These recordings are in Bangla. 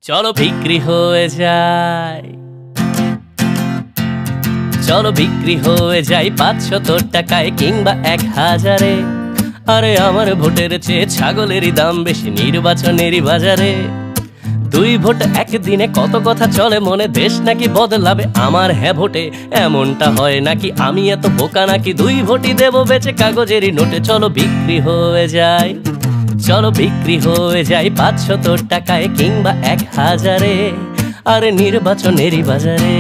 চলো বিক্রি হয়ে যায়, চলো বিক্রি হয়ে যাই 500 টাকায় কিংবা 1000-এ। আরে আমার ভোটের চেয়ে ছাগলেরই দাম বেশি নির্বাচনেরই বাজারে। 2 ভোট একদিনে কত কথা চলে মনে, দেশ নাকি বদলাবে আমার হ্যাঁ ভোটে। এমনটা হয় নাকি আমি এত বোকা নাকি, 2 ভোটই দেবো বেচে কাগজেরই নোটে। চলো বিক্রি হয়ে যায়, চলো বিক্রি হয়ে যায় 500 টাকায় কিংবা 1000-এ। আরে নির্বাচনেরই বাজারে।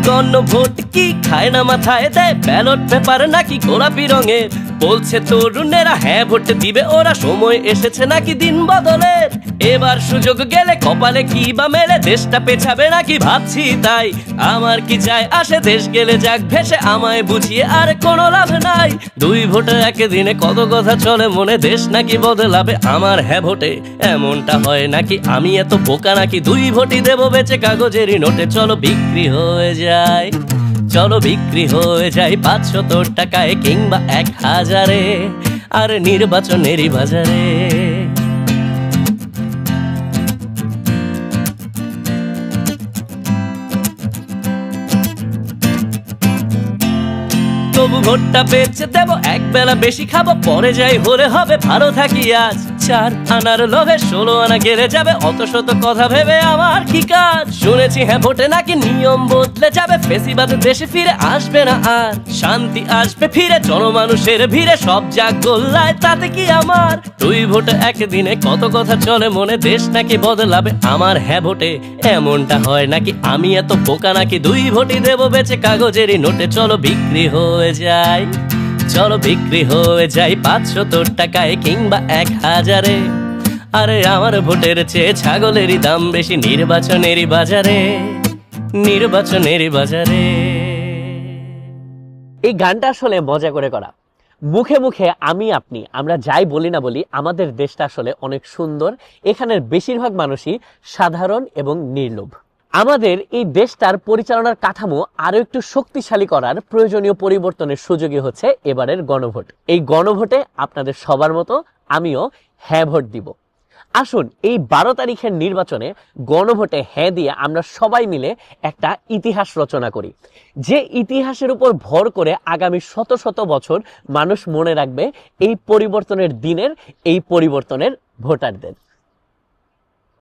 গণভোট কি খায় না মাথায় দেয়, ব্যালট পেপার নাকি গোলাপি রঙের। বলছে তরুণেরা হ্যাঁ ভোট দিবে ওরা, সময় এসেছে নাকি দিন বদলের। এবার সুযোগ গেলে কপালে কি বা মেলে, দেশটা পেছাবে নাকি ভাবছি তাই। আমার কি যায় আসে, দেশ গেলে যাক ভেসে, আমায় বুঝিয়ে আর কোনো লাভ নাই। 2 ভোটে একদিনে কত কথা চলে মনে, দেশ নাকি বদলাবে আমার হ্যাঁ ভোটে। এমনটা হয় নাকি আমি এত বোকা নাকি, 2 ভোটই দেবো বেচে কাগজেরই নোটে। চলো বিক্রি হয়ে যায়, চলো বিক্রি হয়ে যায় 500 টাকায় কিংবা 1000-এ। আর নির্বাচনেরই বাজারে। তবু ভোটটা বেচে দেবো, একবেলা বেশি খাবো, পরে যাই হলে হবে ভালো থাকি আজ। 4 আনার লোভে 16 আনা গেলে যাবে, অত শত কথা ভেবে আমার কি কাজ। শুনেছি হ্যাঁ ভোটে নাকি নিয়ম বদলে যাবে, ফেসিবাদ দেশে ফিরে আসবে না আর। শান্তি আসবে ফিরে জনমানুষের ভিড়ে, সব যাক গোল্লায় তাতে কি আমার। 2 ভোটে একদিনে কত কথা চলে মনে, দেশ নাকি বদলাবে আমার হ্যাঁ ভোটে। এমনটা হয় নাকি আমি এত বোকা নাকি, 2 ভোটই দেবো বেচে কাগজেরই নোটে। চলো বিক্রি হয়ে যায়, চলো বিক্রি হয়ে যায় 500 টাকায় কিংবা 1000-এ। আরে আমার ভোটের চেয়ে ছাগলেরই দাম বেশি নির্বাচনেরই বাজারে, নির্বাচনেরই বাজারে। এই গানটা আসলে মজা করে করা। মুখে মুখে আমি আপনি আমরা যাই বলি না বলি, আমাদের দেশটা আসলে অনেক সুন্দর। এখানের বেশিরভাগ মানুষই সাধারণ এবং নির্লোভ। আমাদের এই দেশটার পরিচালনার কাঠামো আরো একটু শক্তিশালী করার প্রয়োজনীয় পরিবর্তনের সুযোগই হচ্ছে এবারের গণভোট। এই গণভোটে আপনাদের সবার মতো আমিও হ্যাঁ ভোট দিব। আসুন এই 12 তারিখের নির্বাচনে গণভোটে হ্যাঁ দিয়ে আমরা সবাই মিলে একটা ইতিহাস রচনা করি, যে ইতিহাসের উপর ভর করে আগামী শত শত বছর মানুষ মনে রাখবে এই পরিবর্তনের দিনের, এই পরিবর্তনের ভোটারদের।